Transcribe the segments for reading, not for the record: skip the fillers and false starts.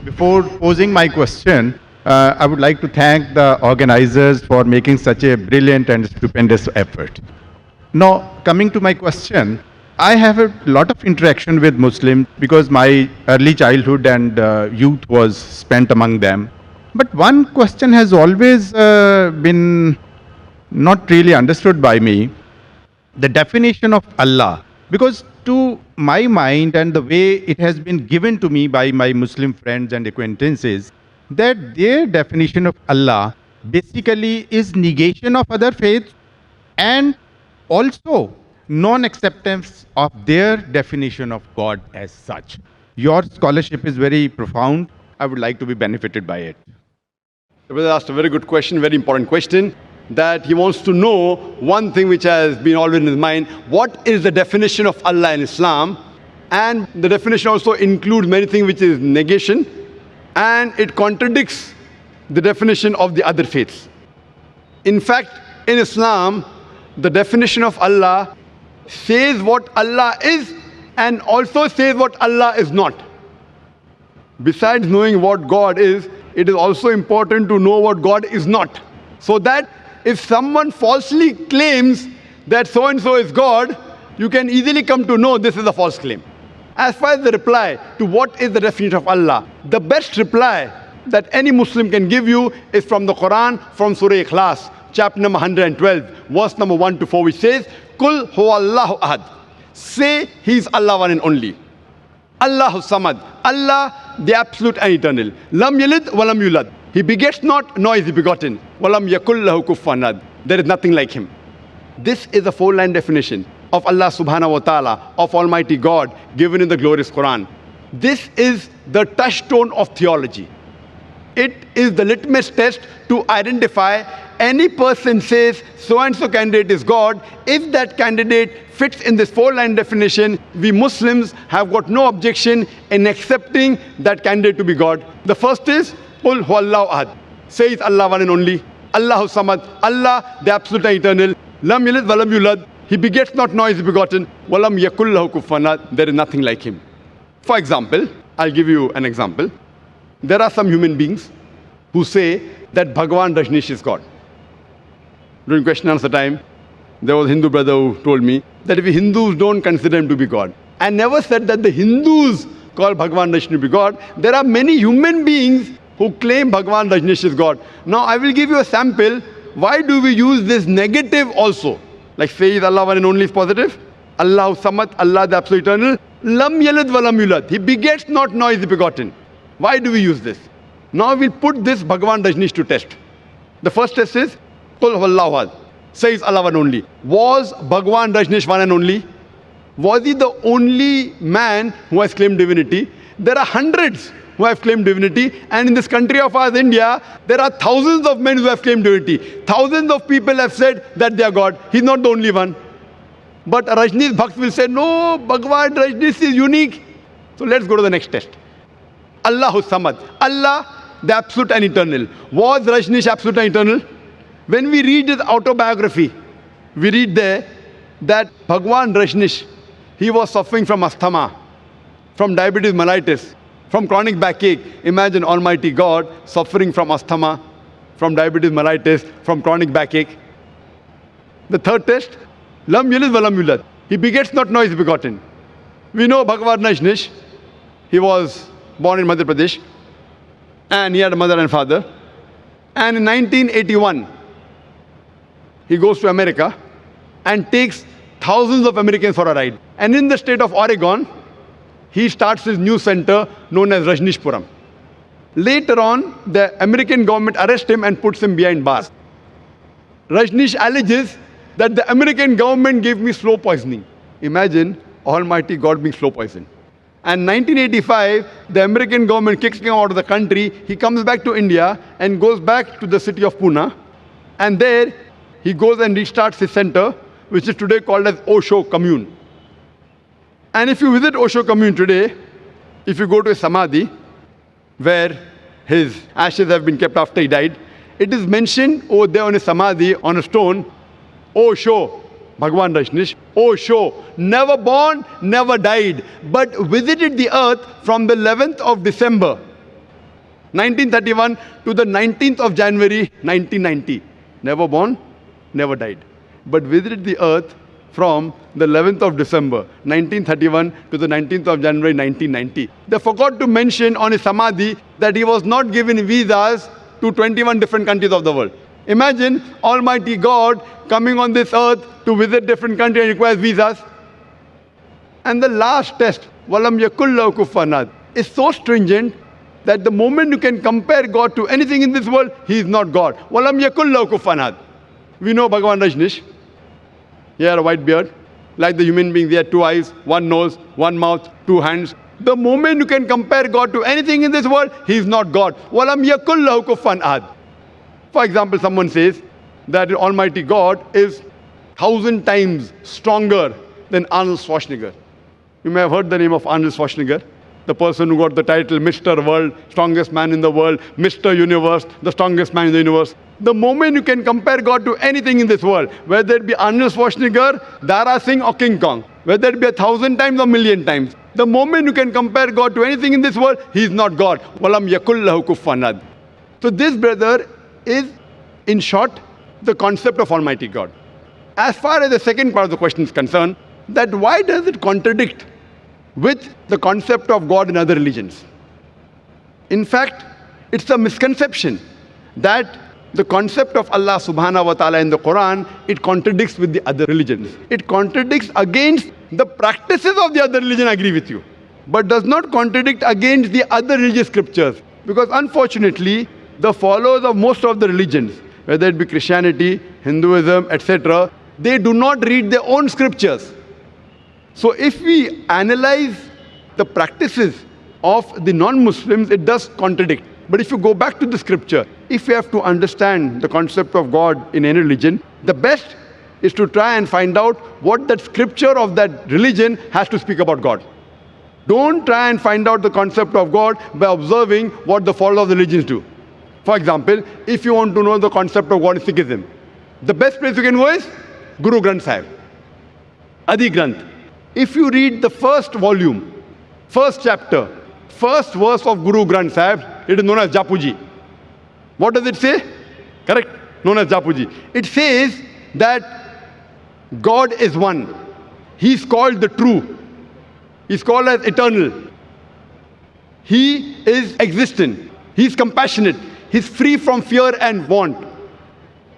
Before posing my question, I would like to thank the organizers for making such a brilliant and stupendous effort. Now, coming to my question, I have a lot of interaction with Muslims because my early childhood and youth was spent among them. But one question has always been not really understood by me, the definition of Allah. Because to my mind and the way it has been given to me by my Muslim friends and acquaintances, that their definition of Allah basically is negation of other faiths and also non-acceptance of their definition of God as such. Your scholarship is very profound. I would like to be benefited by it. The brother asked a very good question, very important question, that he wants to know one thing which has been always in his mind: what is the definition of Allah in Islam? And the definition also includes many things which is negation, and it contradicts the definition of the other faiths. In fact, in Islam, the definition of Allah says what Allah is and also says what Allah is not. Besides knowing what God is, it is also important to know what God is not. So that if someone falsely claims that so-and-so is God, you can easily come to know this is a false claim. As far as the reply to what is the definition of Allah, the best reply that any Muslim can give you is from the Quran, from Surah Ikhlas, chapter number 112, verse number 1 to 4, which says, Kul huwallahu ahad. Say He is Allah one and only. Allahu samad. Allah, the absolute and eternal. Lam yalid wa lam yulad. He begets not, nor is he begotten. Walam yakul lahu kufuwan ahad. There is nothing like him. This is a four-line definition of Allah subhanahu wa ta'ala, of Almighty God, given in the glorious Quran. This is the touchstone of theology. It is the litmus test to identify any person says so-and-so candidate is God. If that candidate fits in this four-line definition, we Muslims have got no objection in accepting that candidate to be God. The first is, Qul huwallahu ahad. Say it's Allah one and only. Allahu samad. Allah, the absolute and eternal. Lam yalid wa lam yulad. He begets not, nor is he begotten. Walam yakul lahu kufuwan ahad. There is nothing like him. For example, I'll give you an example. There are some human beings who say that Bhagwan Rajneesh is God. During question and answer time, there was a Hindu brother who told me that if Hindus don't consider him to be God, I never said that the Hindus call Bhagwan Rajneesh to be God. There are many human beings who claim Bhagwan Rajneesh is God. Now I will give you a sample. Why do we use this negative also? Like say is Allah one and only is positive. Allahu samad, Allah the absolute eternal. Lam yalid wa lam yulad. He begets not, nor is he begotten. Why do we use this? Now we'll put this Bhagwan Rajneesh to test. The first test is, Qul huwallahu ahad. Says Allah one only. Was Bhagwan Rajneesh one and only? Was he the only man who has claimed divinity? There are hundreds who have claimed divinity, and in this country of ours, India, there are thousands of men who have claimed divinity. Thousands of people have said that they are God. He's not the only one. But Rajneesh Bhakt will say, no, Bhagwan Rajneesh is unique. So let's go to the next test. Allahu samad. Allah, the absolute and eternal. Was Rajneesh absolute and eternal? When we read his autobiography, we read there that Bhagwan Rajneesh, he was suffering from asthma, from diabetes mellitus, from chronic backache. Imagine Almighty God suffering from asthma, from diabetes mellitus, from chronic backache. The third test, Lam yalid wa lam yulad. He begets not, nor is begotten. We know Bhagwan Rajneesh, he was born in Madhya Pradesh, and he had a mother and father. And in 1981, he goes to America and takes thousands of Americans for a ride. And in the state of Oregon, he starts his new center known as Rajneeshpuram. Later on, the American government arrests him and puts him behind bars. Rajneesh alleges that the American government gave me slow poisoning. Imagine Almighty God being slow poisoned. And 1985, the American government kicks him out of the country. He comes back to India and goes back to the city of Pune. And there, he goes and restarts his center, which is today called as Osho Commune. And if you visit Osho Commune today, if you go to a Samadhi, where his ashes have been kept after he died, it is mentioned over there on a Samadhi, on a stone, Osho, Bhagwan Rajneesh, Osho, never born, never died, but visited the earth from the 11th of December, 1931 to the 19th of January 1990. Never born, never died. But visited the earth from the 11th of December 1931 to the 19th of January 1990. They forgot to mention on his samadhi that he was not given visas to 21 different countries of the world. Imagine Almighty God coming on this earth to visit different countries and requires visas. And the last test, Walam Yakullahu Kufuwan Ahad, is so stringent that the moment you can compare God to anything in this world, He is not God. Walam Yakullahu Kufuwan Ahad. We know Bhagavan Rajneesh. He had a white beard. Like the human being, he had two eyes, one nose, one mouth, two hands. The moment you can compare God to anything in this world, He is not God. Walam Yakullahu Kufuwan Ahad. For example, someone says that Almighty God is 1,000 times stronger than Arnold Schwarzenegger. You may have heard the name of Arnold Schwarzenegger, the person who got the title Mr. World, strongest man in the world, Mr. Universe, the strongest man in the universe. The moment you can compare God to anything in this world, whether it be Arnold Schwarzenegger, Dara Singh or King Kong, whether it be 1,000 times or 1,000,000 times, the moment you can compare God to anything in this world, He is not God. Walam Yakullahu Kufuwan Ahad. So this, brother, is, in short, the concept of Almighty God. As far as the second part of the question is concerned, that why does it contradict with the concept of God in other religions? In fact, it's a misconception that the concept of Allah subhanahu wa ta'ala in the Quran, it contradicts with the other religions. It contradicts against the practices of the other religion, I agree with you, but does not contradict against the other religious scriptures. Because unfortunately, the followers of most of the religions, whether it be Christianity, Hinduism, etc., they do not read their own scriptures. So if we analyze the practices of the non-Muslims, it does contradict. But if you go back to the scripture, if you have to understand the concept of God in any religion, the best is to try and find out what that scripture of that religion has to speak about God. Don't try and find out the concept of God by observing what the followers of the religions do. For example, if you want to know the concept of God in Sikhism, the best place you can go is Guru Granth Sahib, Adi Granth. If you read the first volume, first chapter, first verse of Guru Granth Sahib, it is known as Japuji. What does it say? Correct? Known as Japuji. It says that God is one. He is called the true. He is called as eternal. He is existent. He is compassionate. He is free from fear and want.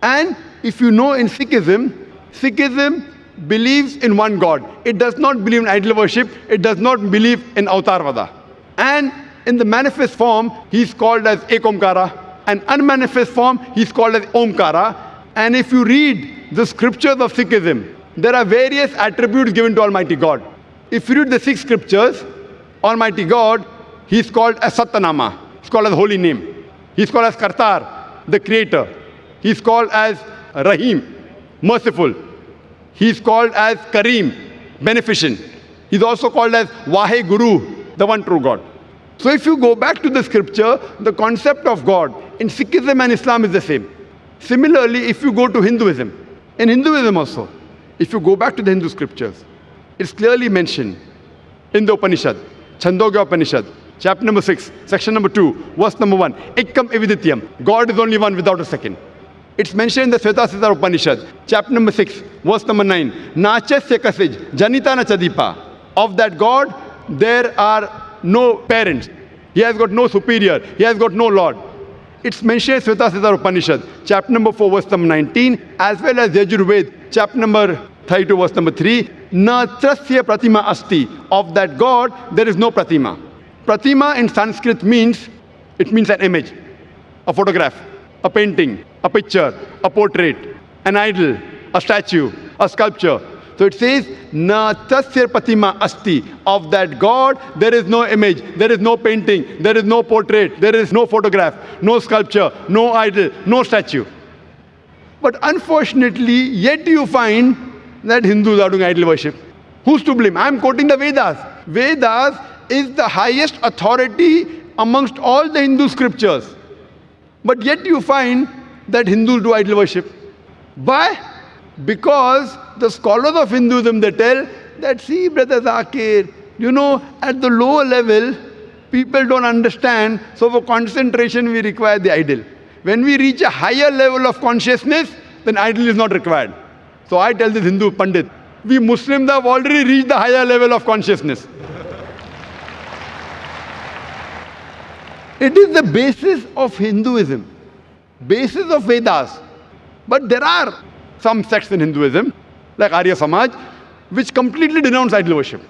And if you know, in Sikhism, Sikhism believes in one God. It does not believe in idol worship. It does not believe in Avatarvada. And in the manifest form, he is called as Ekomkara. And unmanifest form, he is called as Omkara. And if you read the scriptures of Sikhism, there are various attributes given to Almighty God. If you read the 6 scriptures, Almighty God, he is called as Satanama. He is called as holy name. He is called as Kartar, the creator. He is called as Rahim, merciful. He is called as Kareem, beneficent. He is also called as Vahe Guru, the one true God. So if you go back to the scripture, the concept of God in Sikhism and Islam is the same. Similarly, if you go to Hinduism, in Hinduism also, if you go back to the Hindu scriptures, it's clearly mentioned in the Upanishad, Chandogya Upanishad, chapter number 6, section number 2, verse number 1, Ekam Evidityam, God is only one without a second. It's mentioned in the Svetasastra Upanishad, chapter number 6, verse number 9, Nachasya Kasij, Janitana Chadipa. Of that God, there are no parents. He has got no superior. He has got no Lord. It's mentioned in Svetasastra Upanishad, chapter number 4, verse number 19, as well as Yajurved, chapter number 32, verse number 3, Na Trasya Pratima Asti. Of that God, there is no Pratima. Pratima in Sanskrit means, it means an image, a photograph, a painting, a picture, a portrait, an idol, a statue, a sculpture. So it says, Na Tasya Pratima Asti. Of that God, there is no image, there is no painting, there is no portrait, there is no photograph, no sculpture, no idol, no statue. But unfortunately, yet you find that Hindus are doing idol worship. Who's to blame? I'm quoting the Vedas. Vedas is the highest authority amongst all the Hindu scriptures. But yet you find that Hindus do idol worship. Why? Because the scholars of Hinduism, they tell that, see, Brother Zakir, you know, at the lower level, People don't understand, so for concentration we require the idol. When we reach a higher level of consciousness, then idol is not required. So I tell this Hindu Pandit, we Muslims have already reached the higher level of consciousness. It is the basis of Hinduism, basis of Vedas. But there are some sects in Hinduism, like Arya Samaj, which completely denounce idol worship.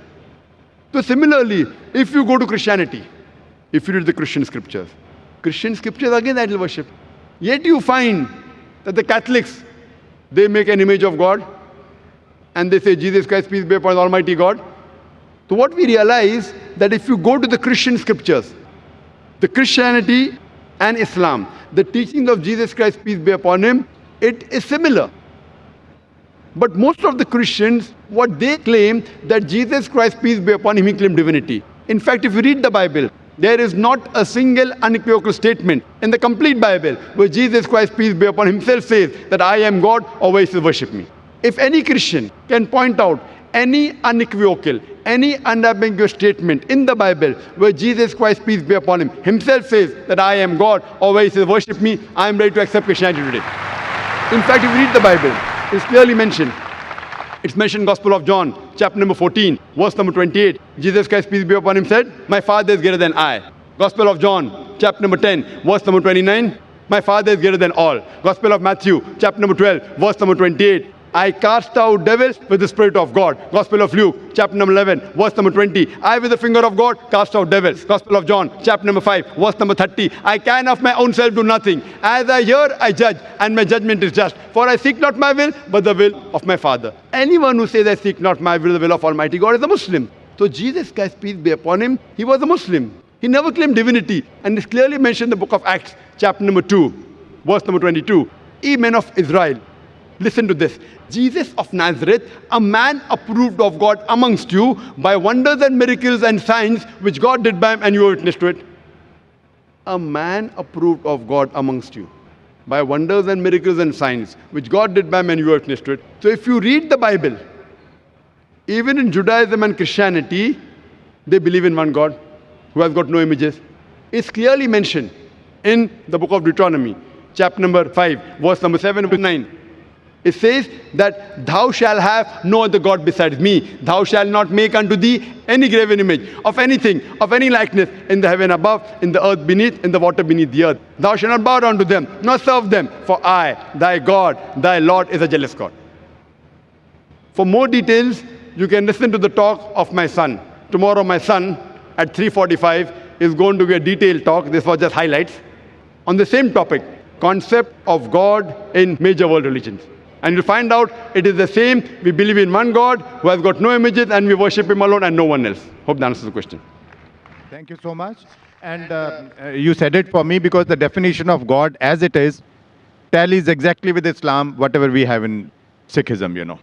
So similarly, if you go to Christianity, if you read the Christian scriptures again idol worship. Yet you find that the Catholics, they make an image of God and they say Jesus Christ, peace be upon Almighty God. So what we realize that if you go to the Christian scriptures, the Christianity and Islam, the teachings of Jesus Christ, peace be upon him, it is similar. But most of the Christians, what they claim, that Jesus Christ, peace be upon him, he claimed divinity. In fact, if you read the Bible, there is not a single unequivocal statement in the complete Bible where Jesus Christ, peace be upon him, himself says that I am God, always worship me. If any Christian can point out any unequivocal, any unambiguous statement in the Bible where Jesus Christ, peace be upon him, himself says that I am God, always worship me, I am ready to accept Christianity today. In fact, if you read the Bible, it's clearly mentioned. It's mentioned in Gospel of John, chapter number 14, verse number 28. Jesus Christ, peace be upon him, said, my Father is greater than I. Gospel of John, chapter number 10, verse number 29. My Father is greater than all. Gospel of Matthew, chapter number 12, verse number 28. I cast out devils with the Spirit of God. Gospel of Luke, chapter number 11, verse number 20. I with the finger of God cast out devils. Gospel of John, chapter number 5, verse number 30. I can of my own self do nothing. As I hear, I judge, and my judgment is just. For I seek not my will, but the will of my Father. Anyone who says I seek not my will, the will of Almighty God, is a Muslim. So Jesus Christ, peace be upon him, he was a Muslim. He never claimed divinity. And it's clearly mentioned in the book of Acts, chapter number 2, verse number 22. Ye men of Israel, listen to this. Jesus of Nazareth, a man approved of God amongst you by wonders and miracles and signs which God did by him, and you were witness to it. A man approved of God amongst you by wonders and miracles and signs which God did by him, and you were witness to it. So if you read the Bible, even in Judaism and Christianity, they believe in one God who has got no images. It's clearly mentioned in the book of Deuteronomy, chapter number 5, verse number 7 to 9. It says that thou shalt have no other God besides me. Thou shalt not make unto thee any graven image of anything, of any likeness in the heaven above, in the earth beneath, in the water beneath the earth. Thou shalt not bow down to them, nor serve them. For I, thy God, thy Lord, is a jealous God. For more details, you can listen to the talk of my son. Tomorrow my son at 3:45 is going to be a detailed talk. This was just highlights on the same topic, concept of God in major world religions. And you'll find out it is the same. We believe in one God who has got no images, and we worship him alone and no one else. Hope that answers the question. Thank you so much. And you said it for me because the definition of God as it is tallies exactly with Islam, whatever we have in Sikhism,